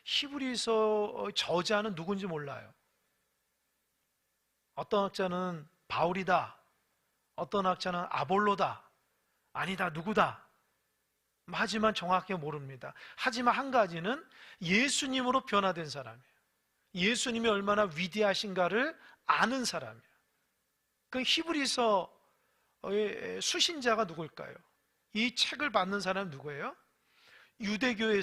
히브리서 저자는 누군지 몰라요. 어떤 학자는 바울이다, 어떤 학자는 아볼로다, 아니다, 누구다. 하지만 정확히 모릅니다. 하지만 한 가지는 예수님으로 변화된 사람이에요. 예수님이 얼마나 위대하신가를 아는 사람이에요. 그 히브리서의 수신자가 누굴까요? 이 책을 받는 사람은 누구예요? 유대교에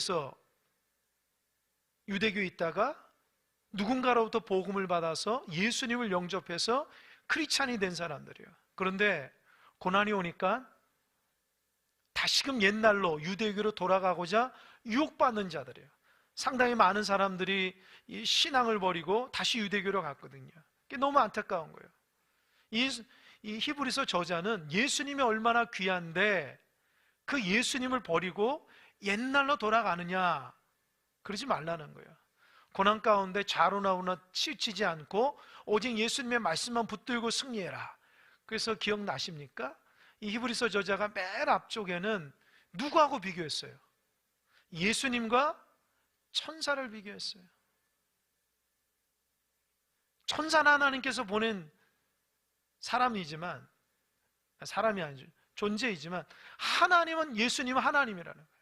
있다가 누군가로부터 복음을 받아서 예수님을 영접해서 크리스찬이 된 사람들이에요. 그런데 고난이 오니까 다시금 옛날로 유대교로 돌아가고자 유혹받는 자들이에요. 상당히 많은 사람들이 이 신앙을 버리고 다시 유대교로 갔거든요. 그게 너무 안타까운 거예요. 이 히브리서 저자는 예수님이 얼마나 귀한데 그 예수님을 버리고 옛날로 돌아가느냐, 그러지 말라는 거예요. 고난 가운데 좌로나우나 치우치지 않고 오직 예수님의 말씀만 붙들고 승리해라. 그래서 기억나십니까? 이 히브리서 저자가 맨 앞쪽에는 누구하고 비교했어요? 예수님과 천사를 비교했어요. 천사는 하나님께서 보낸 사람이지만, 사람이 아니죠, 존재이지만 하나님은, 예수님은 하나님이라는 거예요.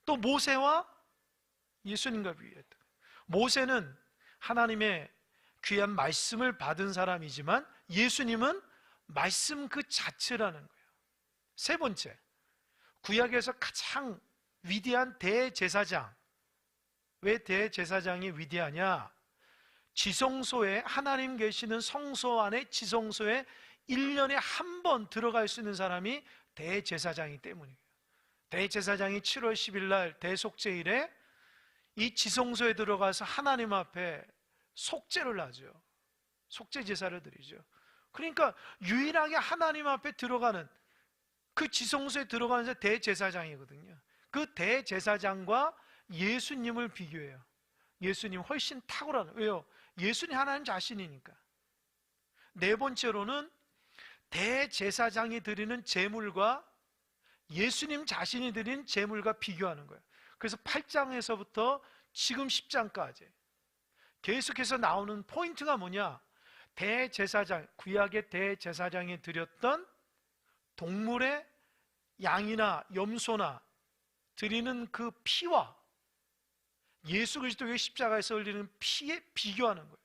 또 모세와 예수님과 비교했다. 모세는 하나님의 귀한 말씀을 받은 사람이지만 예수님은 말씀 그 자체라는 거예요. 세 번째, 구약에서 가장 위대한 대제사장. 왜 대제사장이 위대하냐? 지성소에, 하나님 계시는 성소 안에 지성소에 1년에 한 번 들어갈 수 있는 사람이 대제사장이기 때문이에요. 대제사장이 7월 10일 날 대속죄일에 이 지성소에 들어가서 하나님 앞에 속죄를 하죠. 속죄 제사를 드리죠. 그러니까 유일하게 하나님 앞에 들어가는, 그 지성소에 들어가는 대제사장이거든요. 그 대제사장과 예수님을 비교해요. 예수님 훨씬 탁월한, 왜요? 예수님 하나님 자신이니까. 네 번째로는 대제사장이 드리는 제물과 예수님 자신이 드린 제물과 비교하는 거예요. 그래서 8장에서부터 지금 10장까지 계속해서 나오는 포인트가 뭐냐? 대제사장, 구약의 대제사장이 드렸던 동물의 양이나 염소나 드리는 그 피와 예수 그리스도의 십자가에서 흘리는 피에 비교하는 거예요.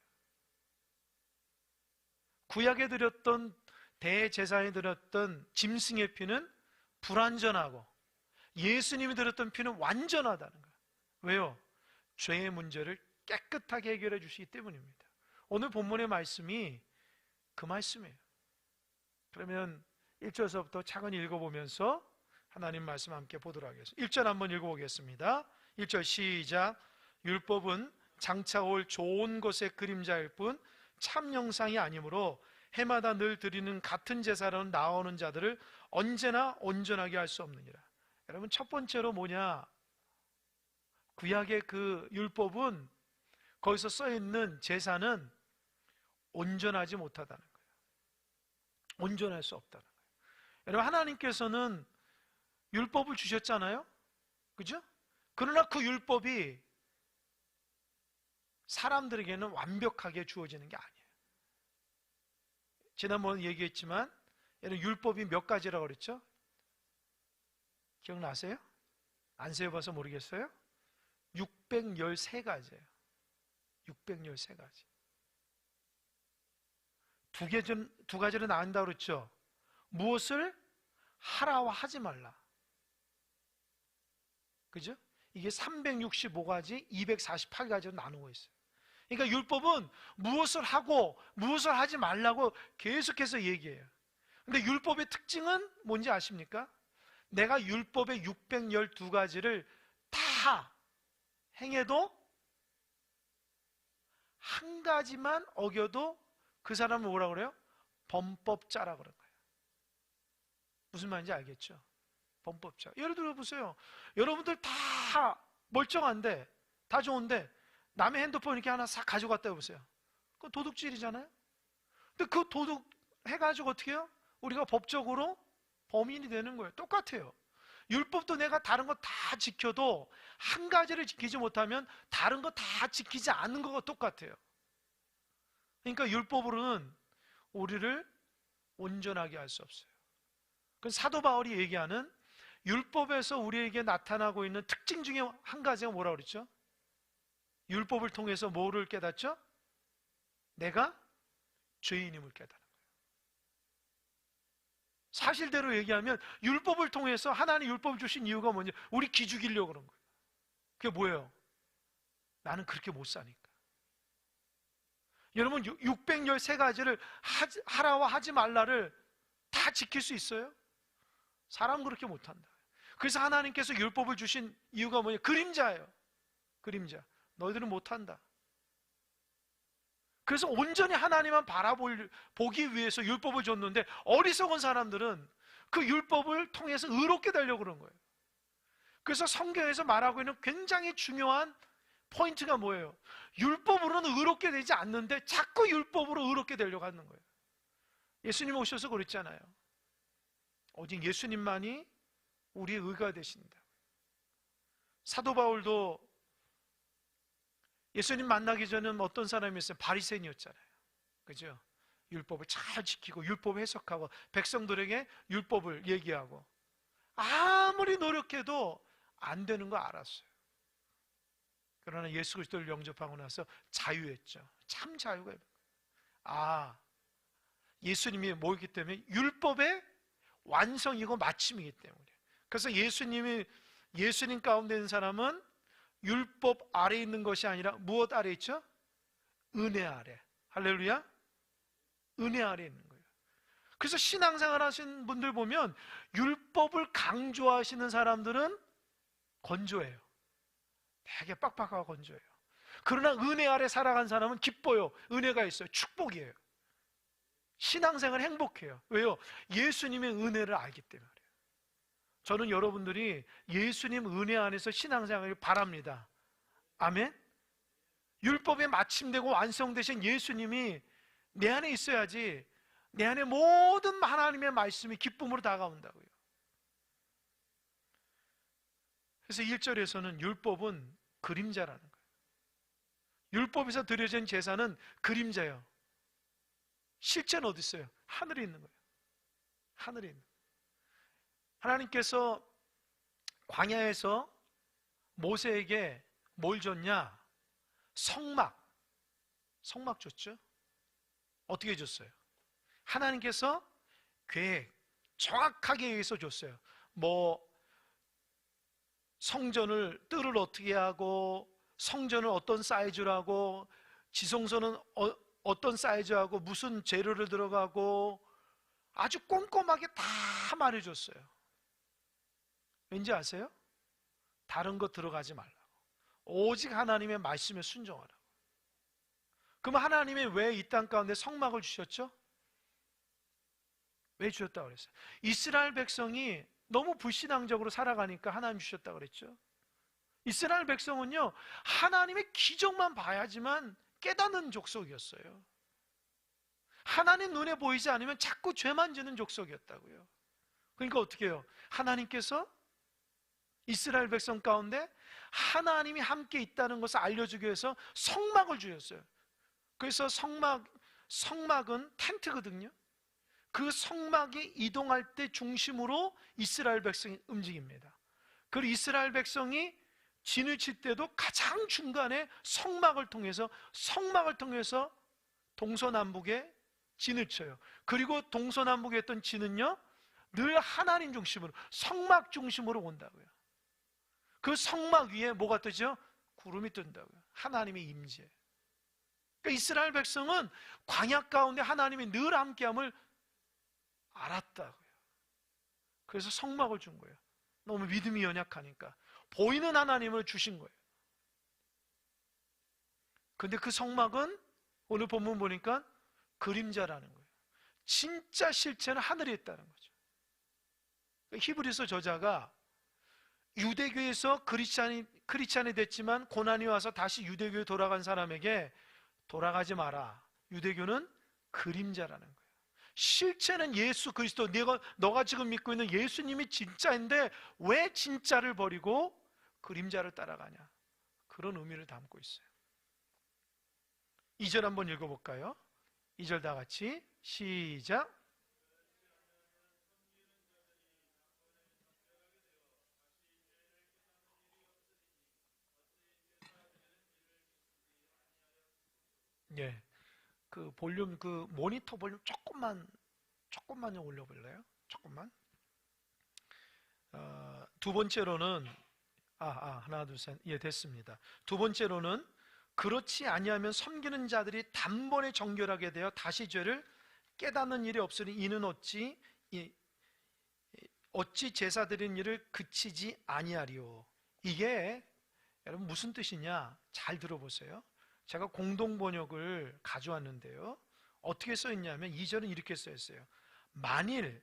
구약에 드렸던, 대제사장이 드렸던 짐승의 피는 불완전하고 예수님이 드렸던 피는 완전하다는 거예요. 왜요? 죄의 문제를 깨끗하게 해결해 주시기 때문입니다. 오늘 본문의 말씀이 그 말씀이에요. 그러면 1절서부터 차근히 읽어보면서 하나님 말씀 함께 보도록 하겠습니다. 1절 한번 읽어보겠습니다. 1절 시작. 율법은 장차 올 좋은 것의 그림자일 뿐 참 영상이 아니므로 해마다 늘 드리는 같은 제사로 나오는 자들을 언제나 온전하게 할 수 없느니라. 여러분, 첫 번째로 뭐냐? 구약의 그 율법은, 거기서 써있는 제사는 온전하지 못하다는 거예요. 온전할 수 없다는 거예요. 여러분, 하나님께서는 율법을 주셨잖아요, 그죠? 그러나 그 율법이 사람들에게는 완벽하게 주어지는 게 아니에요. 지난번 얘기했지만 여러분, 율법이 몇 가지라고 그랬죠? 기억나세요? 안 세어봐서 모르겠어요? 613가지예요. 613가지. 두 가지를 나눈다고 그랬죠? 무엇을 하라와 하지 말라. 그죠? 이게 365가지, 248가지로 나누고 있어요. 그러니까 율법은 무엇을 하고 무엇을 하지 말라고 계속해서 얘기해요. 근데 율법의 특징은 뭔지 아십니까? 내가 율법의 612가지를 다 행해도 한 가지만 어겨도 그 사람은 뭐라고 그래요? 범법자라고 그런 거예요. 무슨 말인지 알겠죠? 범법자. 예를 들어 보세요. 여러분들 다 멀쩡한데, 다 좋은데 남의 핸드폰 이렇게 하나 싹 가져갔다 해보세요. 그건 도둑질이잖아요. 근데 그 도둑 해가지고 어떻게 해요? 우리가 법적으로 범인이 되는 거예요. 똑같아요. 율법도 내가 다른 거 다 지켜도 한 가지를 지키지 못하면 다른 거 다 지키지 않는 거가 똑같아요. 그러니까 율법으로는 우리를 온전하게 할 수 없어요. 그 사도 바울이 얘기하는 율법에서 우리에게 나타나고 있는 특징 중에 한 가지가 뭐라고 그랬죠? 율법을 통해서 뭐를 깨닫죠? 내가 죄인임을 깨닫는 거예요. 사실대로 얘기하면 율법을 통해서 하나님 율법을 주신 이유가 뭐냐? 우리 기죽이려고 그런 거예요. 그게 뭐예요? 나는 그렇게 못 사니까. 여러분 613가지를 하라와 하지 말라를 다 지킬 수 있어요? 사람은 그렇게 못한다. 그래서 하나님께서 율법을 주신 이유가 뭐냐? 그림자예요. 그림자. 너희들은 못한다. 그래서 온전히 하나님만 바라보기 위해서 율법을 줬는데 어리석은 사람들은 그 율법을 통해서 의롭게 되려고 그런 거예요. 그래서 성경에서 말하고 있는 굉장히 중요한 포인트가 뭐예요? 율법으로는 의롭게 되지 않는데 자꾸 율법으로 의롭게 되려고 하는 거예요. 예수님 오셔서 그랬잖아요. 오직 예수님만이 우리의 의가 되신다. 사도 바울도 예수님 만나기 전에는 어떤 사람이었어요? 바리새인이었잖아요. 그죠? 율법을 잘 지키고 율법 해석하고 백성들에게 율법을 얘기하고 아무리 노력해도 안 되는 거 알았어요. 그러나 예수 그리스도를 영접하고 나서 자유했죠. 참 자유가 있는 거예요. 예수님이 뭐였기 때문에? 율법의 완성이고 마침이기 때문에. 그래서 예수님 가운데 있는 사람은 율법 아래 있는 것이 아니라 무엇 아래 있죠? 은혜 아래. 할렐루야. 은혜 아래 있는 거예요. 그래서 신앙생활 하시는 분들 보면 율법을 강조하시는 사람들은 건조해요. 되게 빡빡하고 건조해요. 그러나 은혜 아래 살아간 사람은 기뻐요. 은혜가 있어요. 축복이에요. 신앙생활 행복해요. 왜요? 예수님의 은혜를 알기 때문에. 저는 여러분들이 예수님 은혜 안에서 신앙생활을 바랍니다. 아멘? 율법에 마침되고 완성되신 예수님이 내 안에 있어야지 내 안에 모든 하나님의 말씀이 기쁨으로 다가온다고요. 그래서 1절에서는 율법은 그림자라는 거예요. 율법에서 드려진 제사는 그림자예요. 실제는 어디 있어요? 하늘에 있는 거예요. 하늘에 있는 거예요. 하나님께서 광야에서 모세에게 뭘 줬냐? 성막 줬죠? 어떻게 줬어요? 하나님께서 계획 정확하게 의해서 줬어요. 성전을 뜰을 어떻게 하고 성전을 어떤 사이즈로 하고 지성소는 어떤 사이즈하고 무슨 재료를 들어가고 아주 꼼꼼하게 다 말해줬어요. 왠지 아세요? 다른 거 들어가지 말라고. 오직 하나님의 말씀에 순종하라고. 그럼 하나님이 왜 이 땅 가운데 성막을 주셨죠? 왜 주셨다고 그랬어요? 이스라엘 백성이 너무 불신앙적으로 살아가니까 하나님 주셨다고 그랬죠. 이스라엘 백성은요 하나님의 기적만 봐야지만 깨닫는 족속이었어요. 하나님 눈에 보이지 않으면 자꾸 죄만 지는 족속이었다고요. 그러니까 어떻게 해요? 하나님께서 이스라엘 백성 가운데 하나님이 함께 있다는 것을 알려주기 위해서 성막을 주셨어요. 그래서 성막은 텐트거든요. 그 성막이 이동할 때 중심으로 이스라엘 백성이 움직입니다. 그리고 이스라엘 백성이 진을 칠 때도 가장 중간에 성막을 통해서 동서남북에 진을 쳐요. 그리고 동서남북에 했던 진은요 늘 하나님 중심으로 성막 중심으로 온다고요. 그 성막 위에 뭐가 뜨죠? 구름이 뜬다고요. 하나님의 임재. 그러니까 이스라엘 백성은 광야 가운데 하나님이 늘 함께함을 알았다고요. 그래서 성막을 준 거예요. 너무 믿음이 연약하니까 보이는 하나님을 주신 거예요. 근데 그 성막은 오늘 본문 보니까 그림자라는 거예요. 진짜 실체는 하늘에 있다는 거죠. 히브리서 저자가 유대교에서 크리스찬이 됐지만 고난이 와서 다시 유대교에 돌아간 사람에게 돌아가지 마라. 유대교는 그림자라는 거예요. 실체는 예수 그리스도, 너가 지금 믿고 있는 예수님이 진짜인데 왜 진짜를 버리고 그림자를 따라가냐, 그런 의미를 담고 있어요. 2절 한번 읽어볼까요? 2절 다 같이 시작. 예, 그 볼륨, 그 모니터 볼륨 조금만 올려볼래요? 조금만. 두 번째로는 하나 둘 셋, 예, 됐습니다. 두 번째로는 그렇지 아니하면 섬기는 자들이 단번에 정결하게 되어 다시 죄를 깨닫는 일이 없으니 이는 어찌 제사 드린 일을 그치지 아니하리요. 이게 여러분 무슨 뜻이냐, 잘 들어보세요. 제가 공동 번역을 가져왔는데요, 어떻게 써 있냐면 2절은 이렇게 써 있어요. 만일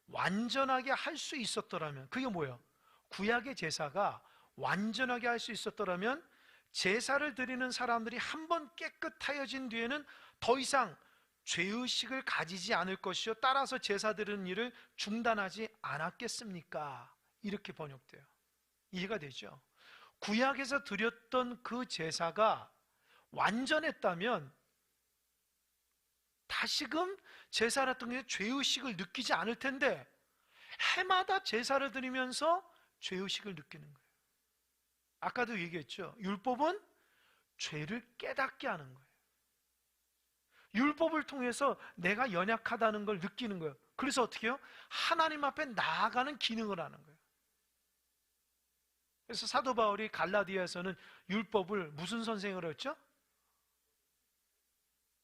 완전하게 할 수 있었더라면, 그게 뭐예요? 구약의 제사가 완전하게 할 수 있었더라면 제사를 드리는 사람들이 한 번 깨끗하여진 뒤에는 더 이상 죄의식을 가지지 않을 것이요 따라서 제사 드리는 일을 중단하지 않았겠습니까? 이렇게 번역돼요. 이해가 되죠? 구약에서 드렸던 그 제사가 완전했다면 다시금 제사를 했던 게 죄의식을 느끼지 않을 텐데 해마다 제사를 드리면서 죄의식을 느끼는 거예요. 아까도 얘기했죠. 율법은 죄를 깨닫게 하는 거예요. 율법을 통해서 내가 연약하다는 걸 느끼는 거예요. 그래서 어떻게 해요? 하나님 앞에 나아가는 기능을 하는 거예요. 그래서 사도 바울이 갈라디아에서는 율법을 무슨 선생으로 했죠?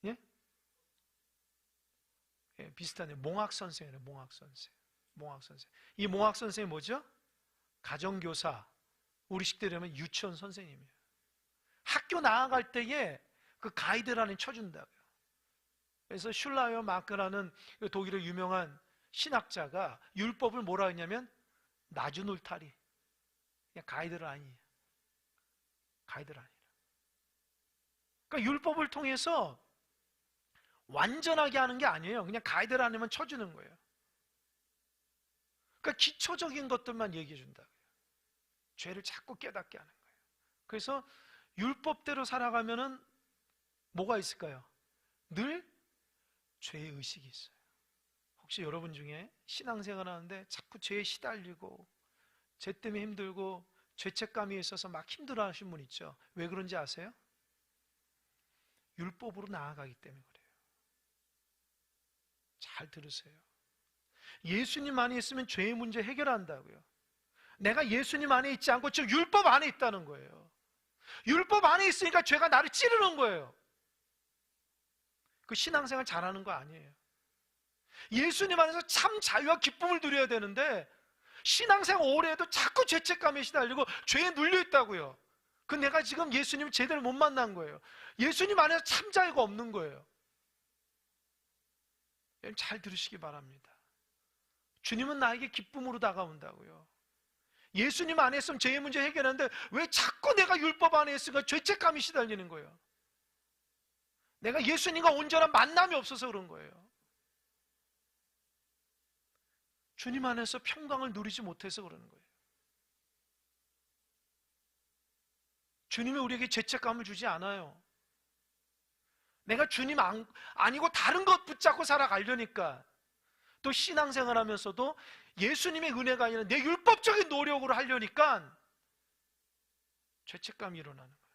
예? 예, 비슷하네요. 몽학 선생이에요. 몽학 선생. 이 몽학 선생이 뭐죠? 가정교사, 우리식 대로면 유치원 선생님이에요. 학교 나아갈 때에 그 가이드라인을 쳐준다고요. 그래서 슐라이어 마크라는 독일의 유명한 신학자가 율법을 뭐라 했냐면 나주놀타리, 그냥 가이드라인이에요. 가이드라인. 그러니까 율법을 통해서 완전하게 하는 게 아니에요. 그냥 가이드라인만 쳐주는 거예요. 그러니까 기초적인 것들만 얘기해 준다고요. 죄를 자꾸 깨닫게 하는 거예요. 그래서 율법대로 살아가면은 뭐가 있을까요? 늘 죄의식이 있어요. 혹시 여러분 중에 신앙생활 하는데 자꾸 죄에 시달리고 죄 때문에 힘들고 죄책감이 있어서 막 힘들어 하시는 분 있죠? 왜 그런지 아세요? 율법으로 나아가기 때문에 그래요. 잘 들으세요. 예수님 안에 있으면 죄의 문제 해결한다고요. 내가 예수님 안에 있지 않고 지금 율법 안에 있다는 거예요. 율법 안에 있으니까 죄가 나를 찌르는 거예요. 그 신앙생활 잘하는 거 아니에요. 예수님 안에서 참 자유와 기쁨을 누려야 되는데 신앙생활 오래 해도 자꾸 죄책감에 시달리고 죄에 눌려 있다고요. 그 내가 지금 예수님을 제대로 못 만난 거예요. 예수님 안에서 참 자유가 없는 거예요. 여러분 잘 들으시기 바랍니다. 주님은 나에게 기쁨으로 다가온다고요. 예수님 안에 있으면 죄의 문제 해결하는데 왜 자꾸 내가 율법 안에 있으니까 죄책감이 시달리는 거예요? 내가 예수님과 온전한 만남이 없어서 그런 거예요. 주님 안에서 평강을 누리지 못해서 그러는 거예요. 주님이 우리에게 죄책감을 주지 않아요. 내가 주님 아니고 다른 것 붙잡고 살아가려니까, 또 신앙생활 하면서도 예수님의 은혜가 아니라 내 율법적인 노력으로 하려니까 죄책감이 일어나는 거예요.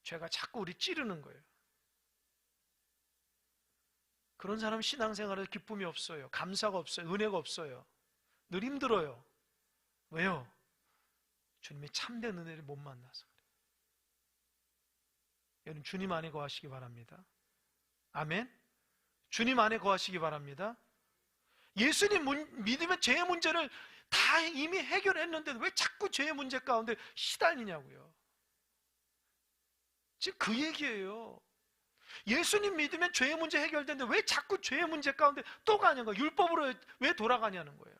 죄가 자꾸 우리 찌르는 거예요. 그런 사람은 신앙생활에 기쁨이 없어요. 감사가 없어요. 은혜가 없어요. 늘 힘들어요. 왜요? 주님의 참된 은혜를 못 만나서 그래요. 여러분 주님 안에 거하시기 바랍니다. 아멘. 주님 안에 거하시기 바랍니다. 예수님 믿으면 죄의 문제를 다 이미 해결했는데 왜 자꾸 죄의 문제 가운데 시달리냐고요. 지금 그 얘기예요. 예수님 믿으면 죄의 문제 해결되는데 왜 자꾸 죄의 문제 가운데 또 가냐는 거예요. 율법으로 왜 돌아가냐는 거예요.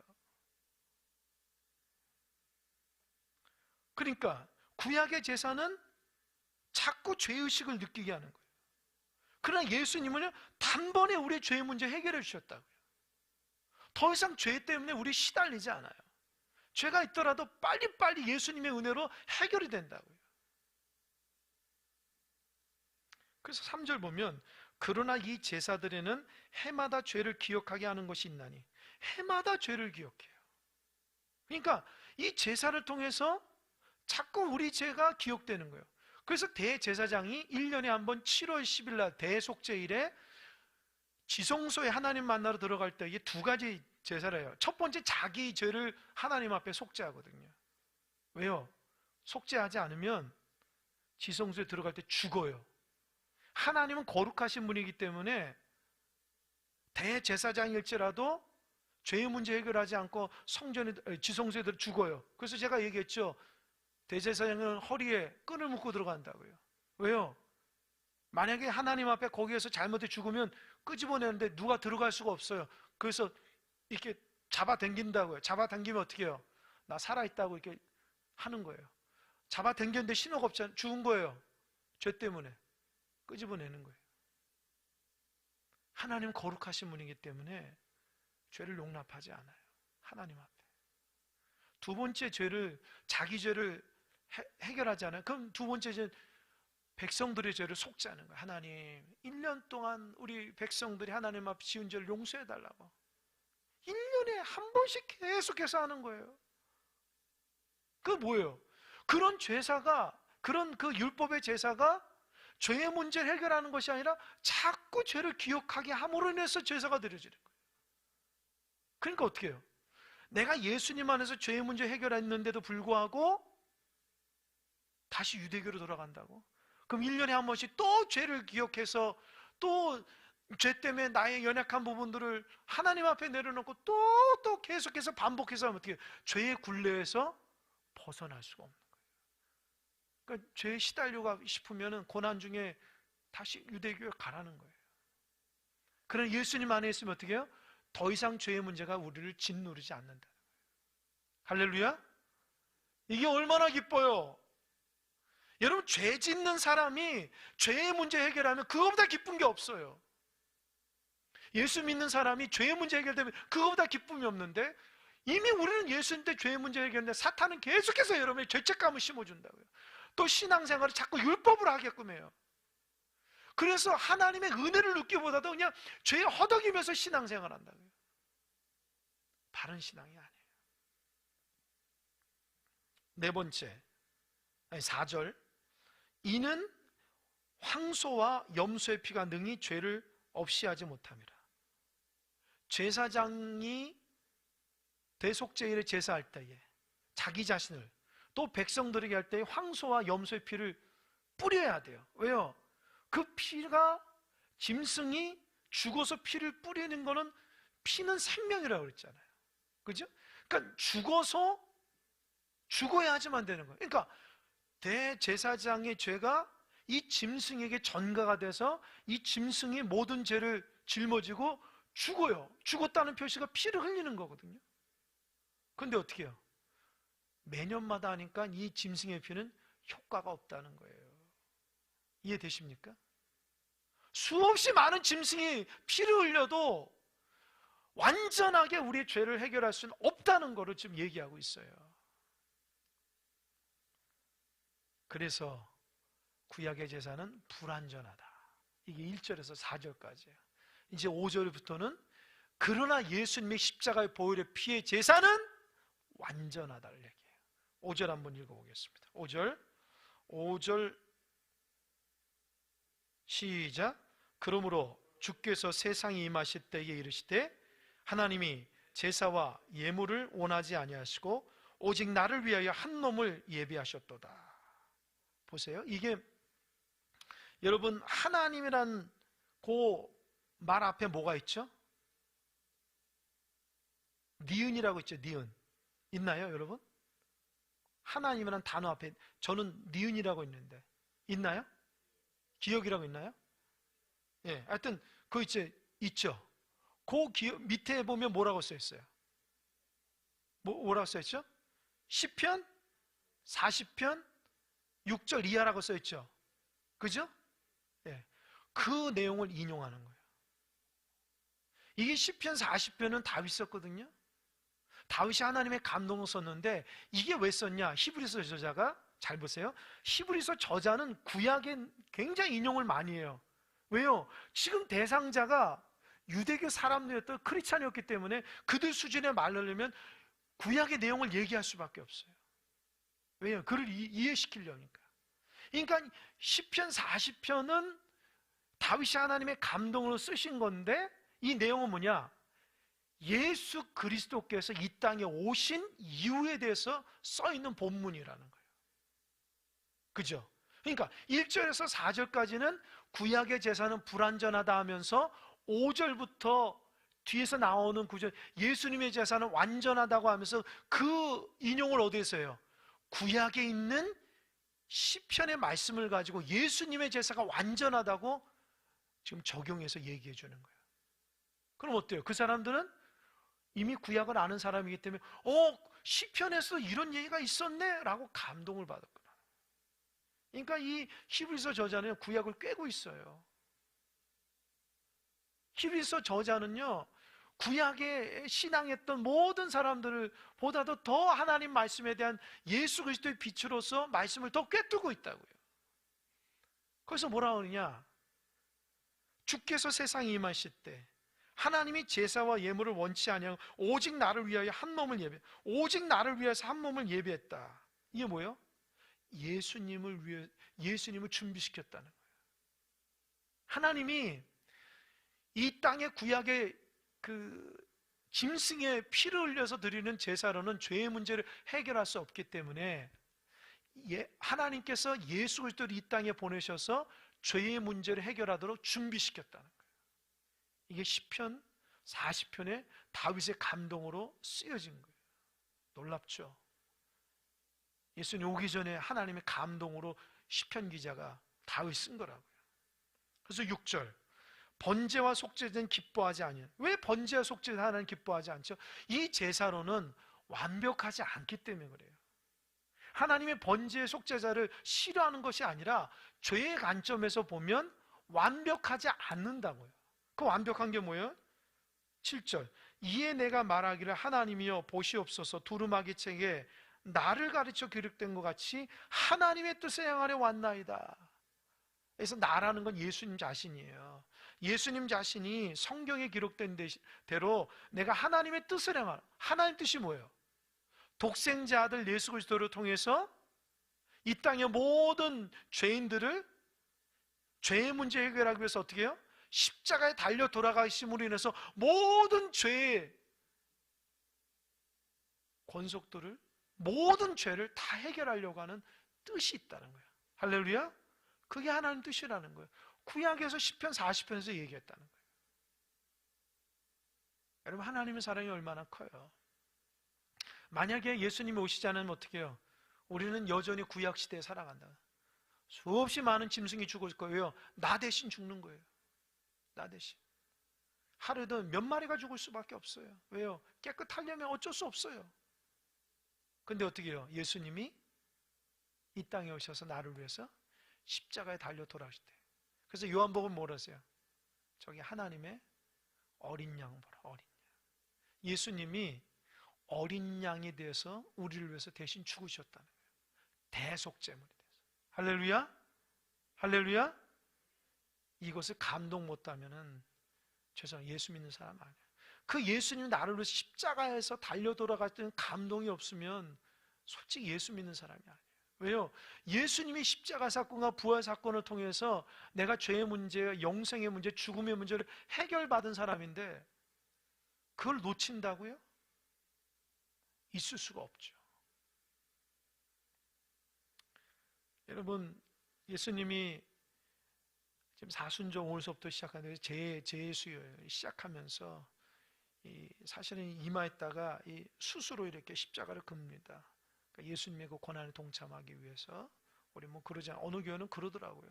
그러니까 구약의 제사는 자꾸 죄의식을 느끼게 하는 거예요. 그러나 예수님은요 단번에 우리의 죄의 문제 해결해 주셨다고요. 더 이상 죄 때문에 우리 시달리지 않아요. 죄가 있더라도 빨리빨리 예수님의 은혜로 해결이 된다고요. 그래서 3절 보면 그러나 이 제사들에는 해마다 죄를 기억하게 하는 것이 있나니, 해마다 죄를 기억해요. 그러니까 이 제사를 통해서 자꾸 우리 죄가 기억되는 거예요. 그래서 대제사장이 1년에 한 번 7월 10일 날 대속죄일에 지성소에 하나님 만나러 들어갈 때 이게 두 가지 제사를 해요. 첫 번째, 자기 죄를 하나님 앞에 속죄하거든요. 왜요? 속죄하지 않으면 지성소에 들어갈 때 죽어요. 하나님은 거룩하신 분이기 때문에 대제사장일지라도 죄의 문제 해결하지 않고 지성소에 들어 죽어요. 그래서 제가 얘기했죠. 대제사장은 허리에 끈을 묶고 들어간다고요. 왜요? 만약에 하나님 앞에 거기에서 잘못해 죽으면 끄집어내는데 누가 들어갈 수가 없어요. 그래서 이렇게 잡아당긴다고요. 잡아당기면 어떻게 해요? 나 살아있다고 이렇게 하는 거예요. 잡아당겼는데 신호가 없잖아요. 죽은 거예요. 죄 때문에 끄집어내는 거예요. 하나님은 거룩하신 분이기 때문에 죄를 용납하지 않아요. 하나님 앞에. 두 번째 죄를, 자기 죄를 해결하지 않아요. 그럼 두 번째 죄는 백성들의 죄를 속죄하는 거예요. 하나님, 1년 동안 우리 백성들이 하나님 앞에 지은 죄를 용서해 달라고. 1년에 한 번씩 계속해서 하는 거예요. 그 뭐예요? 그런 제사가, 그런 그 율법의 제사가 죄의 문제를 해결하는 것이 아니라 자꾸 죄를 기억하게 함으로 인해서 제사가 드려지는 거예요. 그러니까 어떻게 해요? 내가 예수님 안에서 죄의 문제 해결했는데도 불구하고 다시 유대교로 돌아간다고? 그럼 1년에 한 번씩 또 죄를 기억해서 또 죄 때문에 나의 연약한 부분들을 하나님 앞에 내려놓고 또 계속해서 반복해서 하면 어떻게 해요? 죄의 굴레에서 벗어날 수가 없는 거예요. 그러니까 죄에 시달려가 싶으면 고난 중에 다시 유대교에 가라는 거예요. 그러나 예수님 안에 있으면 어떻게 해요? 더 이상 죄의 문제가 우리를 짓누르지 않는다. 할렐루야? 이게 얼마나 기뻐요. 여러분, 죄 짓는 사람이 죄의 문제 해결하면 그거보다 기쁜 게 없어요. 예수 믿는 사람이 죄의 문제 해결되면 그거보다 기쁨이 없는데, 이미 우리는 예수님 때 죄의 문제 해결했는데 사탄은 계속해서 여러분의 죄책감을 심어준다고요. 또 신앙생활을 자꾸 율법을 하게끔 해요. 그래서 하나님의 은혜를 느끼기보다도 그냥 죄에 허덕이면서 신앙생활을 한다고요. 바른 신앙이 아니에요. 네 번째, 4절. 이는 황소와 염소의 피가 능히 죄를 없이 하지 못함이라. 제사장이 대속죄일에 제사할 때에 자기 자신을, 또 백성들에게 할 때에 황소와 염소의 피를 뿌려야 돼요. 왜요? 그 피가, 짐승이 죽어서 피를 뿌리는 거는, 피는 생명이라고 그랬잖아요. 그죠? 그러니까 죽어야 하지만 되는 거예요. 그러니까 대제사장의 죄가 이 짐승에게 전가가 돼서 이 짐승이 모든 죄를 짊어지고 죽어요. 죽었다는 표시가 피를 흘리는 거거든요. 그런데 어떻게 해요? 매년마다 하니까 이 짐승의 피는 효과가 없다는 거예요. 이해되십니까? 수없이 많은 짐승이 피를 흘려도 완전하게 우리의 죄를 해결할 수는 없다는 것을 지금 얘기하고 있어요. 그래서 구약의 제사는 불완전하다. 이게 1절에서 4절까지예요. 이제 5절부터는 그러나 예수님의 십자가의 보혈의 피의 제사는 완전하다를 얘기해요. 5절 한번 읽어보겠습니다. 5절 시작. 그러므로 주께서 세상에 임하실 때에 이르시되 하나님이 제사와 예물을 원하지 아니하시고 오직 나를 위하여 한 놈을 예비하셨도다. 보세요. 이게 여러분, 하나님이란 그 말 앞에 뭐가 있죠? 니은이라고 있죠. 니은. 있나요, 여러분? 하나님이란 단어 앞에 저는 니은이라고 있는데 있나요? 기억이라고 있나요? 예, 하여튼 그거 있죠. 그 기억 밑에 보면 뭐라고 써 있어요? 뭐라고 써 있죠? 시편 40편 6절 이하라고 써 있죠. 그죠? 예. 그 내용을 인용하는 거예요. 이게 시편 40편은 다윗 썼거든요. 다윗이 하나님의 감동을 썼는데 이게 왜 썼냐? 히브리서 저자가, 잘 보세요, 히브리서 저자는 구약에 굉장히 인용을 많이 해요. 왜요? 지금 대상자가 유대교 사람들이었던 크리스찬이었기 때문에 그들 수준의 말을 하려면 구약의 내용을 얘기할 수밖에 없어요. 왜요? 그를 이해시키려니까. 그러니까 시편 40편은 다윗이 하나님의 감동으로 쓰신 건데, 이 내용은 뭐냐? 예수 그리스도께서 이 땅에 오신 이유에 대해서 써있는 본문이라는 거예요. 그죠? 그러니까 1절에서 4절까지는 구약의 제사는 불완전하다 하면서 5절부터 뒤에서 나오는 구절, 예수님의 제사는 완전하다고 하면서 그 인용을 어디에서 해요? 구약에 있는 시편의 말씀을 가지고 예수님의 제사가 완전하다고 지금 적용해서 얘기해 주는 거예요. 그럼 어때요? 그 사람들은 이미 구약을 아는 사람이기 때문에 시편에서 이런 얘기가 있었네 라고 감동을 받았구나. 그러니까 이 히브리서 저자는 구약을 꿰고 있어요. 히브리서 저자는요, 구약에 신앙했던 모든 사람들을 보다도 더 하나님 말씀에 대한 예수 그리스도의 빛으로서 말씀을 더 꿰뚫고 있다고요. 거기서 뭐라 그러냐? 주께서 세상에 임하실 때 하나님이 제사와 예물을 원치 아니하고 오직 나를 위하여 한 몸을 오직 나를 위해서 한 몸을 예비했다. 이게 뭐예요? 예수님을 준비시켰다는 거예요. 하나님이 이 땅의 구약의 그 짐승의 피를 흘려서 드리는 제사로는 죄의 문제를 해결할 수 없기 때문에 하나님께서 예수 그리스도를 이 땅에 보내셔서 죄의 문제를 해결하도록 준비시켰다는 거예요. 이게 시편 40편의 다윗의 감동으로 쓰여진 거예요. 놀랍죠? 예수님 오기 전에 하나님의 감동으로 시편 기자가 다윗 쓴 거라고요. 그래서 6절, 번제와 속죄제는 기뻐하지 아니하니. 왜 번제와 속죄제는 하나님 기뻐하지 않죠? 이 제사로는 완벽하지 않기 때문에 그래요. 하나님의 번제의 속죄자를 싫어하는 것이 아니라 죄의 관점에서 보면 완벽하지 않는다고요. 그 완벽한 게 뭐예요? 7절, 이에 내가 말하기를 하나님이여 보시옵소서, 두루마기 책에 나를 가르쳐 기록된 것 같이 하나님의 뜻을 행하려 왔나이다. 그래서 나라는 건 예수님 자신이에요. 예수님 자신이 성경에 기록된 대로 내가 하나님의 뜻을 행하라. 하나님 뜻이 뭐예요? 독생자 아들 예수 그리스도를 통해서 이 땅의 모든 죄인들을 죄의 문제 해결하기 위해서 어떻게 해요? 십자가에 달려 돌아가심으로 인해서 모든 죄의 권속들을, 모든 죄를 다 해결하려고 하는 뜻이 있다는 거예요. 할렐루야? 그게 하나님 뜻이라는 거예요. 구약에서 시편 40편에서 얘기했다는 거예요. 여러분, 하나님의 사랑이 얼마나 커요. 만약에 예수님이 오시지 않으면 어떻게 해요? 우리는 여전히 구약시대에 살아간다. 수없이 많은 짐승이 죽을 거예요. 나 대신 죽는 거예요. 나 대신. 하루에도 몇 마리가 죽을 수밖에 없어요. 왜요? 깨끗하려면 어쩔 수 없어요. 근데 어떻게 해요? 예수님이 이 땅에 오셔서 나를 위해서 십자가에 달려 돌아오실 때. 그래서 요한복음 뭐라 하세요? 저기 하나님의 어린 양 보라, 어린 양. 예수님이 어린 양이 되어서 우리를 위해서 대신 죽으셨다는 거예요. 대속제물이 돼서. 할렐루야? 할렐루야? 이것을 감동 못하면은 죄송해요, 예수 믿는 사람 아니에요. 그 예수님이 나를 위해서 십자가에서 달려 돌아갈 때는 감동이 없으면 솔직히 예수 믿는 사람이 아니에요. 왜요? 예수님이 십자가 사건과 부활 사건을 통해서 내가 죄의 문제, 영생의 문제, 죽음의 문제를 해결받은 사람인데 그걸 놓친다고요? 있을 수가 없죠. 여러분, 예수님이 지금 사순절 오늘서부터 시작하는데 제수요 시작하면서 사실은 이마에다가 이 숯으로 이렇게 십자가를 긋습니다. 그러니까 예수님의 그 고난에 동참하기 위해서. 우리 뭐 그러지 않아요. 어느 교회는 그러더라고요.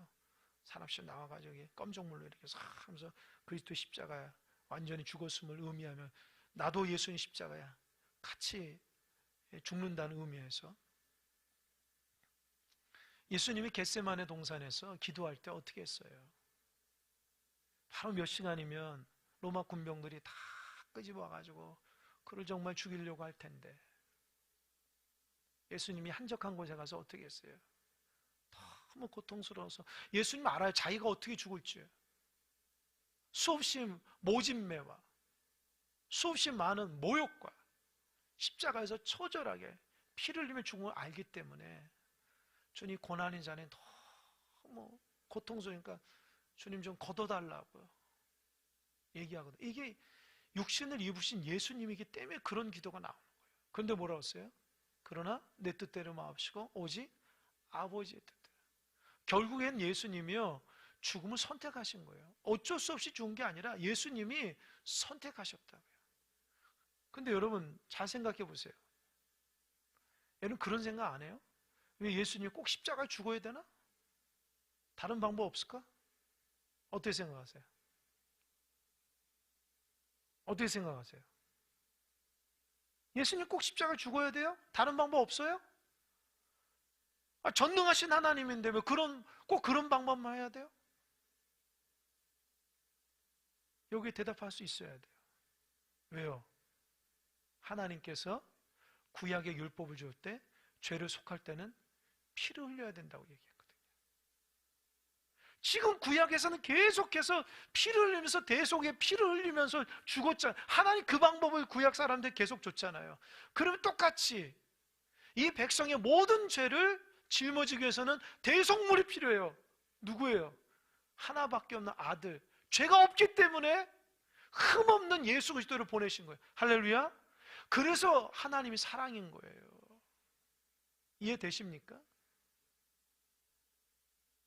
사람씩 나와가지고 검정물로 이렇게 싹 하면서 그리스도 십자가야, 완전히 죽었음을 의미하면 나도 예수님 십자가야, 같이 죽는다는 의미에서. 예수님이 겟세마네 동산에서 기도할 때 어떻게 했어요? 바로 몇 시간이면 로마 군병들이 다 끄집어 와가지고 그를 정말 죽이려고 할 텐데 예수님이 한적한 곳에 가서 어떻게 했어요? 너무 고통스러워서 예수님 알아요. 자기가 어떻게 죽을지. 수없이 모진매와 수없이 많은 모욕과 십자가에서 처절하게 피를 흘리며 죽은 걸 알기 때문에 주님 고난인 자는 너무 고통스러우니까 주님 좀 걷어달라고요 얘기하거든요. 이게 육신을 입으신 예수님이기 때문에 그런 기도가 나오는 거예요. 그런데 뭐라고 했어요? 그러나 내 뜻대로 마옵시고 오직 아버지의 뜻대로. 결국엔 예수님이요 죽음을 선택하신 거예요. 어쩔 수 없이 죽은 게 아니라 예수님이 선택하셨다고요. 근데 여러분 잘 생각해 보세요. 여러분 그런 생각 안 해요? 왜 예수님이 꼭 십자가에 죽어야 되나? 다른 방법 없을까? 어떻게 생각하세요? 어떻게 생각하세요? 예수님 꼭 십자가에 죽어야 돼요? 다른 방법 없어요? 전능하신 하나님인데 왜 꼭 그런 방법만 해야 돼요? 여기에 대답할 수 있어야 돼요. 왜요? 하나님께서 구약의 율법을 줄 때 죄를 속할 때는 피를 흘려야 된다고 얘기했거든요. 지금 구약에서는 계속해서 피를 흘리면서 대속에 피를 흘리면서 죽었잖아요. 하나님 그 방법을 구약 사람들 계속 줬잖아요. 그러면 똑같이 이 백성의 모든 죄를 짊어지기 위해서는 대속물이 필요해요. 누구예요? 하나밖에 없는 아들. 죄가 없기 때문에 흠없는 예수 그리스도를 보내신 거예요. 할렐루야. 그래서 하나님이 사랑인 거예요. 이해되십니까?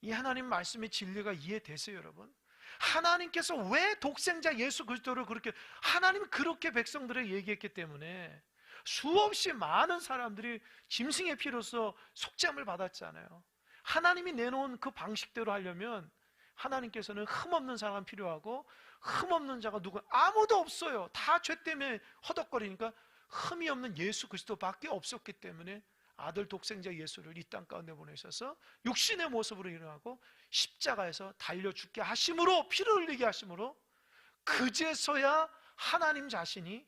이 하나님 말씀의 진리가 이해되세요, 여러분? 하나님께서 왜 독생자 예수 그리스도를 그렇게 하나님이 그렇게 백성들에게 얘기했기 때문에 수없이 많은 사람들이 짐승의 피로서 속죄함을 받았잖아요. 하나님이 내놓은 그 방식대로 하려면 하나님께서는 흠없는 사람 필요하고 흠없는 자가 누구 아무도 없어요. 다 죄 때문에 허덕거리니까 흠이 없는 예수 그리스도밖에 없었기 때문에 아들 독생자 예수를 이 땅 가운데 보내셔서 육신의 모습으로 일어나고 십자가에서 달려 죽게 하심으로 피를 흘리게 하심으로 그제서야 하나님 자신이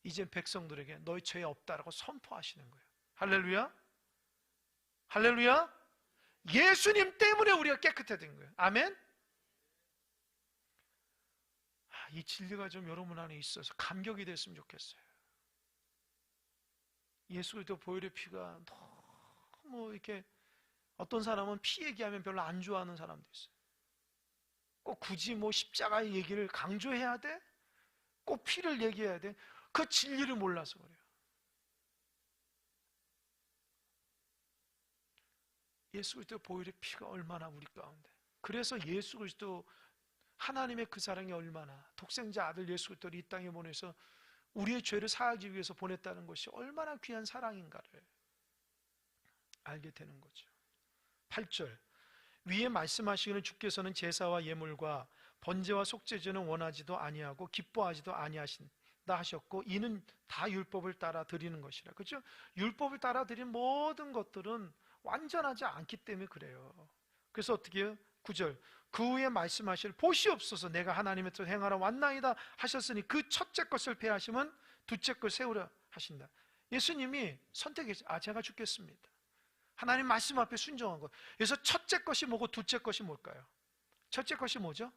이제 백성들에게 너희 죄 없다라고 선포하시는 거예요. 할렐루야. 할렐루야. 예수님 때문에 우리가 깨끗해진 거예요. 아멘. 이 진리가 좀 여러분 안에 있어서 감격이 됐으면 좋겠어요. 예수 그리스도 보혈의 피가 너무 이렇게 어떤 사람은 피 얘기하면 별로 안 좋아하는 사람도 있어요. 꼭 굳이 뭐 십자가의 얘기를 강조해야 돼? 꼭 피를 얘기해야 돼? 그 진리를 몰라서 그래요. 예수 그리스도 보혈의 피가 얼마나 우리 가운데. 그래서 예수 그리스도 하나님의 그 사랑이 얼마나 독생자 아들 예수 그리스도를 이 땅에 보내서 우리의 죄를 사하기 위해서 보냈다는 것이 얼마나 귀한 사랑인가를 알게 되는 거죠. 8절 위에 말씀하시기는 주께서는 제사와 예물과 번제와 속죄제는 원하지도 아니하고 기뻐하지도 아니하신다 하셨고 이는 다 율법을 따라 드리는 것이라. 그렇죠? 율법을 따라 드린 모든 것들은 완전하지 않기 때문에 그래요. 그래서 어떻게 해요? 9절 그 후에 말씀하실 보시옵소서 내가 하나님의 뜻 행하러 왔나이다 하셨으니 그 첫째 것을 폐하시면 둘째 것 세우려 하신다. 예수님이 선택했어요. 제가 죽겠습니다. 하나님 말씀 앞에 순종한 것. 그래서 첫째 것이 뭐고 둘째 것이 뭘까요? 첫째 것이 뭐죠?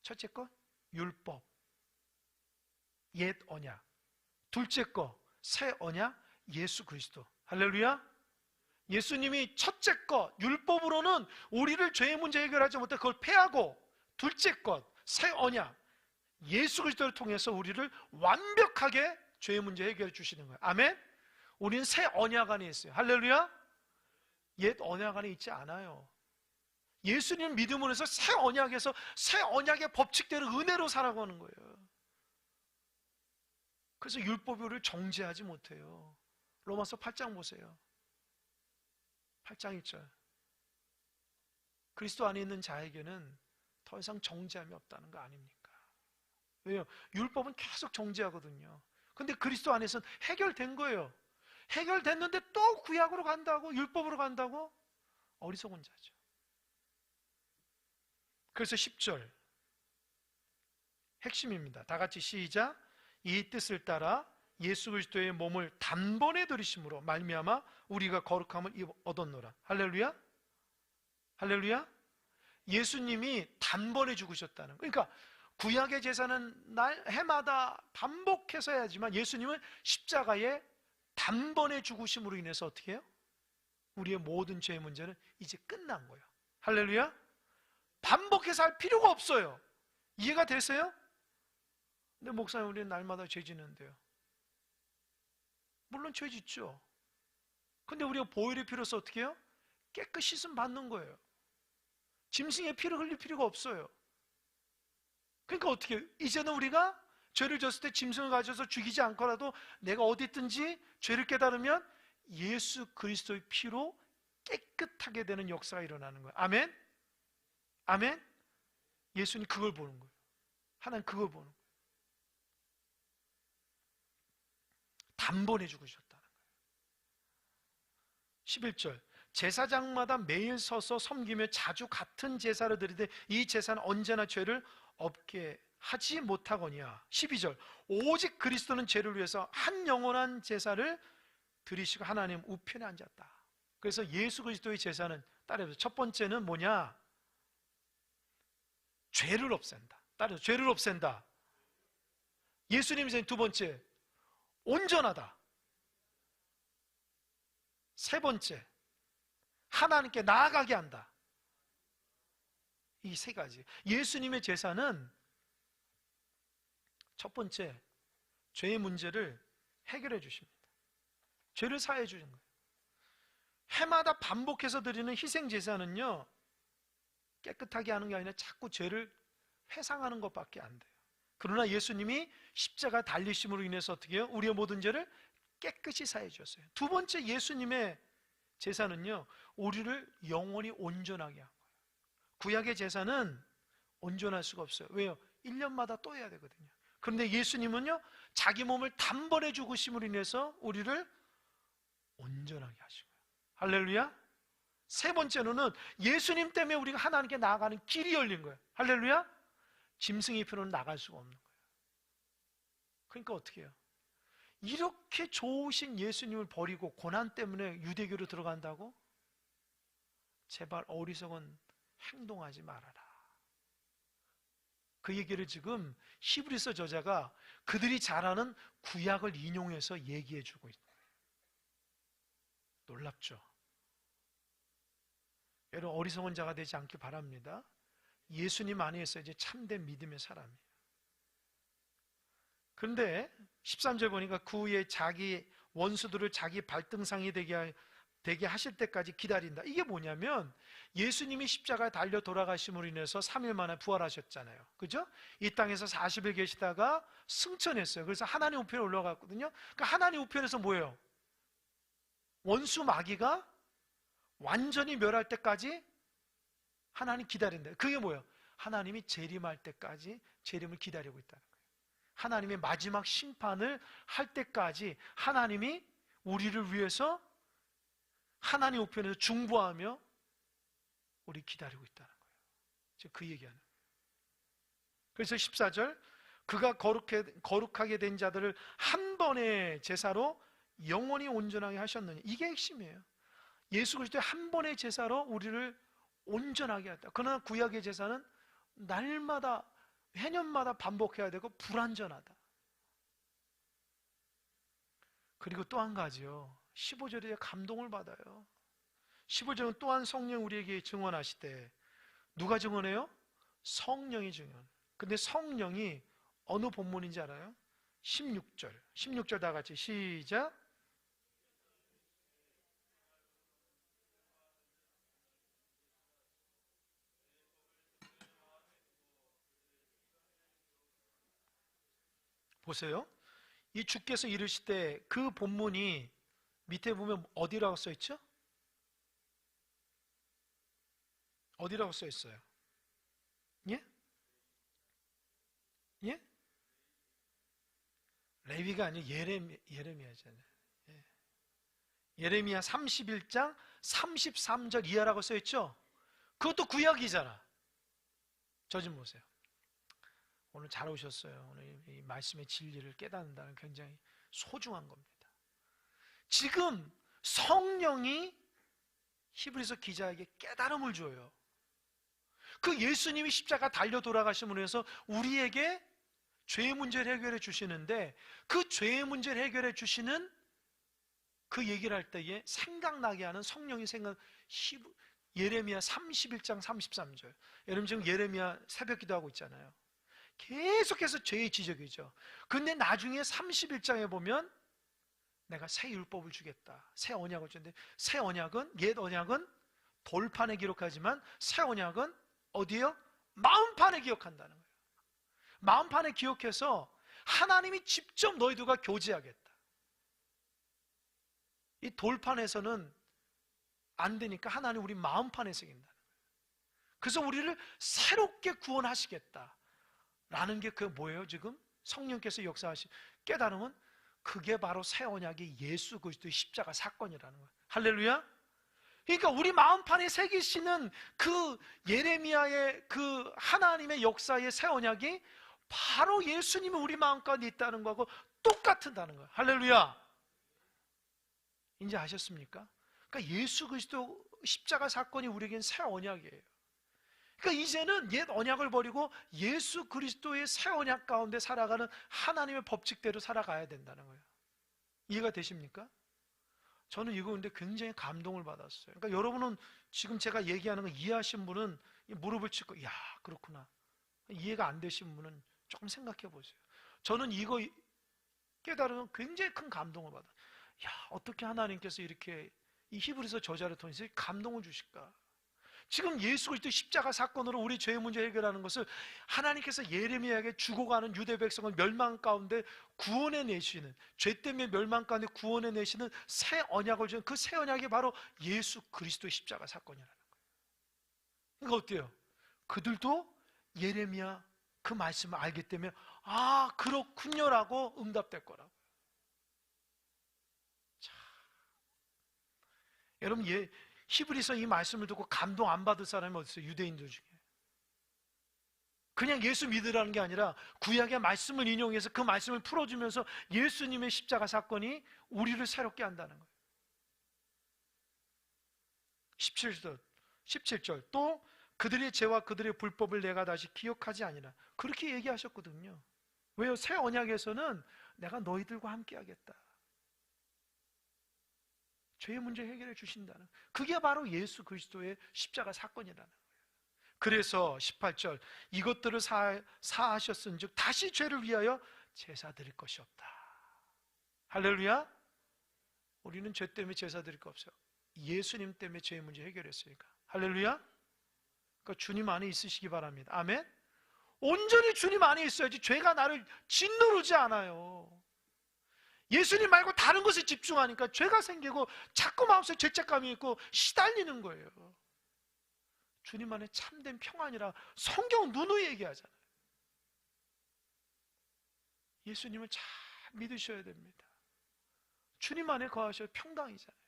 첫째 것 율법 옛 언약. 둘째 것 새 언약 예수 그리스도. 할렐루야. 예수님이 첫째 것 율법으로는 우리를 죄의 문제 해결하지 못해 그걸 폐하고 둘째 것 새 언약 예수 그리스도를 통해서 우리를 완벽하게 죄의 문제 해결해 주시는 거예요. 아멘. 우리는 새 언약 안에 있어요. 할렐루야. 옛 언약 안에 있지 않아요. 예수님 믿음으로 해서 새 언약에서 새 언약의 법칙대로 은혜로 살아가는 거예요. 그래서 율법이 우리를 정죄하지 못해요. 로마서 8장 보세요. 8장 1절 그리스도 안에 있는 자에게는 더 이상 정죄함이 없다는 거 아닙니까? 왜요? 율법은 계속 정죄하거든요. 근데 그리스도 안에서는 해결된 거예요. 해결됐는데 또 구약으로 간다고? 율법으로 간다고? 어리석은 자죠. 그래서 10절 핵심입니다. 다 같이 시작. 이 뜻을 따라 예수 그리스도의 몸을 단번에 들이심으로 말미암아 우리가 거룩함을 얻었노라. 할렐루야. 할렐루야. 예수님이 단번에 죽으셨다는 거예요. 그러니까 구약의 제사는 해마다 반복해서 해야지만 예수님은 십자가에 단번에 죽으심으로 인해서 어떻게 해요? 우리의 모든 죄의 문제는 이제 끝난 거예요. 할렐루야. 반복해서 할 필요가 없어요. 이해가 되세요? 근데 목사님, 우리는 날마다 죄 짓는데요. 물론 죄 짓죠. 근데 우리가 보혈의 피로서 어떻게 해요? 깨끗이 씻음 받는 거예요. 짐승의 피를 흘릴 필요가 없어요. 그러니까 어떻게 해요? 이제는 우리가 죄를 졌을 때 짐승을 가져서 죽이지 않고라도 내가 어디 있든지 죄를 깨달으면 예수 그리스도의 피로 깨끗하게 되는 역사가 일어나는 거예요. 아멘? 아멘? 예수님 그걸 보는 거예요. 하나님 그걸 보는 거예요. 단번에 죽으셨다는 거예요. 11절 제사장마다 매일 서서 섬기며 자주 같은 제사를 드리되 이 제사는 언제나 죄를 없게 하지 못하거니와. 12절 오직 그리스도는 죄를 위해서 한 영원한 제사를 드리시고 하나님 우편에 앉았다. 그래서 예수 그리스도의 제사는 따라해보세요. 첫 번째는 뭐냐? 죄를 없앤다. 따라해보세요. 죄를 없앤다. 예수님의 제사는 두 번째 온전하다. 세 번째 하나님께 나아가게 한다. 이 세 가지. 예수님의 제사는 첫 번째 죄의 문제를 해결해 주십니다. 죄를 사해 주는 거예요. 해마다 반복해서 드리는 희생 제사는요, 깨끗하게 하는 게 아니라 자꾸 죄를 회상하는 것밖에 안 돼요. 그러나 예수님이 십자가 달리심으로 인해서 어떻게 해요? 우리의 모든 죄를 깨끗이 사해 주셨어요. 두 번째 예수님의 제사는요, 우리를 영원히 온전하게 한 거예요. 구약의 제사는 온전할 수가 없어요. 왜요? 1년마다 또 해야 되거든요. 그런데 예수님은요, 자기 몸을 단번에 죽으심으로 인해서 우리를 온전하게 하신 거예요. 할렐루야. 세 번째로는 예수님 때문에 우리가 하나님께 나아가는 길이 열린 거예요. 할렐루야. 짐승의 피로는 나갈 수가 없는 거예요. 그러니까 어떻게 해요? 이렇게 좋으신 예수님을 버리고 고난 때문에 유대교로 들어간다고? 제발 어리석은 행동하지 말아라. 그 얘기를 지금 히브리서 저자가 그들이 잘 아는 구약을 인용해서 얘기해 주고 있는 거예요. 놀랍죠? 여러분, 어리석은 자가 되지 않길 바랍니다. 예수님 안에서 이제 참된 믿음의 사람이에요. 그런데 13절 보니까 그 후에 자기 원수들을 자기 발등상이 되게 하실 때까지 기다린다. 이게 뭐냐면 예수님이 십자가에 달려 돌아가심으로 인해서 3일 만에 부활하셨잖아요. 그죠? 이 땅에서 40일 계시다가 승천했어요. 그래서 하나님 우편에 올라갔거든요. 그러니까 하나님 우편에서 뭐예요? 원수 마귀가 완전히 멸할 때까지 하나님 기다린다. 그게 뭐예요? 하나님이 재림할 때까지 재림을 기다리고 있다는 거예요. 하나님의 마지막 심판을 할 때까지 하나님이 우리를 위해서 하나님 우편에서 중보하며 우리 기다리고 있다는 거예요. 지금 그 얘기하는 거예요. 그래서 14절 그가 거룩하게 된 자들을 한 번의 제사로 영원히 온전하게 하셨느니, 이게 핵심이에요. 예수 그리스도의 한 번의 제사로 우리를 온전하게 했다. 그러나 구약의 제사는 날마다 해년마다 반복해야 되고 불완전하다. 그리고 또 한 가지요, 15절에 감동을 받아요. 15절은 또한 성령 우리에게 증언하실 때 누가 증언해요? 성령이 증언. 근데 성령이 어느 본문인지 알아요? 16절 다 같이 시작. 보세요. 이 주께서 이르실 때 그 본문이 밑에 보면 어디라고 써 있죠? 어디라고 써 있어요? 예? 예? 레위가 아니고 예레미야잖아요. 예. 예레미야 31장 33절 이하라고 써 있죠? 그것도 구약이잖아. 저 좀 보세요. 오늘 잘 오셨어요. 오늘 이 말씀의 진리를 깨닫는다는 굉장히 소중한 겁니다. 지금 성령이 히브리서 기자에게 깨달음을 줘요. 그 예수님이 십자가 달려 돌아가심으로 해서 우리에게 죄의 문제를 해결해 주시는데, 그 죄의 문제를 해결해 주시는 그 얘기를 할 때에 생각나게 하는 성령이 예레미야 31장 33절. 여러분 지금 예레미야 새벽 기도하고 있잖아요. 계속해서 죄의 지적이죠. 근데 나중에 31장에 보면 내가 새 율법을 주겠다, 새 언약을 주는데, 새 언약은, 옛 언약은 돌판에 기록하지만 새 언약은 어디에요? 마음판에 기억한다는 거예요. 마음판에 기억해서 하나님이 직접 너희들과 교제하겠다. 이 돌판에서는 안 되니까 하나님 우리 마음판에 새긴다는 거예요. 그래서 우리를 새롭게 구원하시겠다 라는 게 그 뭐예요? 지금 성령께서 역사하신 깨달음은 그게 바로 새 언약의 예수 그리스도의 십자가 사건이라는 거예요. 할렐루야. 그러니까 우리 마음판에 새기시는 그 예레미야의 그 하나님의 역사의 새 언약이 바로 예수님이 우리 마음 가운데 있다는 거하고 똑같다는 거예요. 할렐루야. 이제 아셨습니까? 그러니까 예수 그리스도 십자가 사건이 우리에겐 새 언약이에요. 그러니까 이제는 옛 언약을 버리고 예수 그리스도의 새 언약 가운데 살아가는 하나님의 법칙대로 살아가야 된다는 거예요. 이해가 되십니까? 저는 이거 근데 굉장히 감동을 받았어요. 그러니까 여러분은 지금 제가 얘기하는 거 이해하신 분은 무릎을 치고, 야, 그렇구나. 이해가 안 되신 분은 조금 생각해 보세요. 저는 이거 깨달으면 굉장히 큰 감동을 받아요. 야, 어떻게 하나님께서 이렇게 이 히브리서 저자를 통해서 감동을 주실까? 지금 예수 그리스도 십자가 사건으로 우리 죄의 문제 해결하는 것을 하나님께서 예레미야에게 주고 가는 유대 백성을 멸망 가운데 구원해 내시는, 죄 때문에 멸망 가운데 구원해 내시는 새 언약을 주는 그 새 언약이 바로 예수 그리스도의 십자가 사건이라는 거예요. 그러니까 어때요? 그들도 예레미야 그 말씀을 알기 때문에 아, 그렇군요라고 응답될 거라고요. 자, 여러분, 히브리서 이 말씀을 듣고 감동 안 받을 사람이 어디 있어요? 유대인들 중에. 그냥 예수 믿으라는 게 아니라 구약의 말씀을 인용해서 그 말씀을 풀어주면서 예수님의 십자가 사건이 우리를 새롭게 한다는 거예요. 17절 또 그들의 죄와 그들의 불법을 내가 다시 기억하지 아니라, 그렇게 얘기하셨거든요. 왜요? 새 언약에서는 내가 너희들과 함께 하겠다. 죄의 문제 해결해 주신다는, 그게 바로 예수 그리스도의 십자가 사건이라는 거예요. 그래서 18절 이것들을 사하셨은즉 다시 죄를 위하여 제사 드릴 것이 없다. 할렐루야. 우리는 죄 때문에 제사 드릴 거 없어요. 예수님 때문에 죄의 문제 해결했으니까. 할렐루야. 그러니까 주님 안에 있으시기 바랍니다. 아멘. 온전히 주님 안에 있어야지 죄가 나를 짓누르지 않아요. 예수님 말고 다른 것에 집중하니까 죄가 생기고 자꾸 마음속에 죄책감이 있고 시달리는 거예요. 주님 안에 참된 평안이라 성경은 누누이 얘기하잖아요. 예수님을 잘 믿으셔야 됩니다. 주님 안에 거하셔야 평강이잖아요.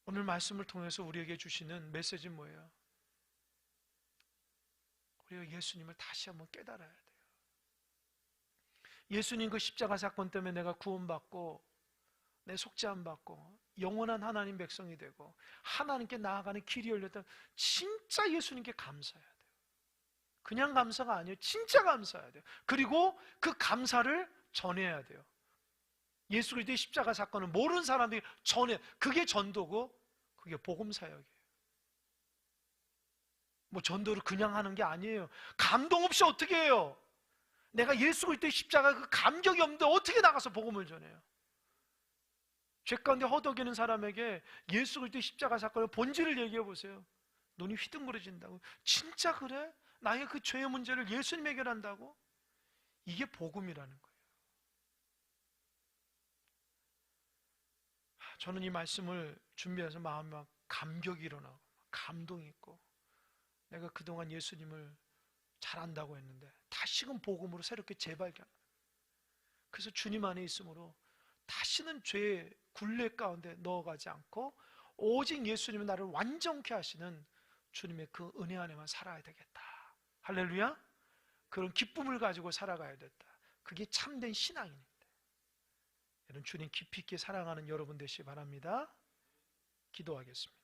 오늘 말씀을 통해서 우리에게 주시는 메시지는 뭐예요? 우리가 예수님을 다시 한번 깨달아야 돼요. 예수님 그 십자가 사건 때문에 내가 구원받고 내 속죄함 받고 영원한 하나님 백성이 되고 하나님께 나아가는 길이 열렸다. 진짜 예수님께 감사해야 돼요. 그냥 감사가 아니에요. 진짜 감사해야 돼요. 그리고 그 감사를 전해야 돼요. 예수 그리스도의 십자가 사건을 모르는 사람들이 그게 전도고 그게 복음사역이에요. 뭐 전도를 그냥 하는 게 아니에요. 감동 없이 어떻게 해요? 내가 예수 그리스도의 십자가 그 감격이 없는데 어떻게 나가서 복음을 전해요? 죄 가운데 허덕이는 사람에게 예수 그리스도의 십자가 사건의 본질을 얘기해 보세요. 눈이 휘둥그레진다고. 진짜 그래? 나의 그 죄의 문제를 예수님 해결한다고? 이게 복음이라는 거예요. 저는 이 말씀을 준비해서 마음에 막 감격이 일어나고 감동이 있고, 내가 그동안 예수님을 잘 안다고 했는데 다시금 복음으로 새롭게 재발견. 그래서 주님 안에 있으므로 다시는 죄의 굴레 가운데 넣어가지 않고 오직 예수님이 나를 완전케 하시는 주님의 그 은혜 안에만 살아야 되겠다. 할렐루야. 그런 기쁨을 가지고 살아가야 됐다. 그게 참된 신앙입니다. 여러분, 주님 깊이 있게 사랑하는 여러분 되시기 바랍니다. 기도하겠습니다.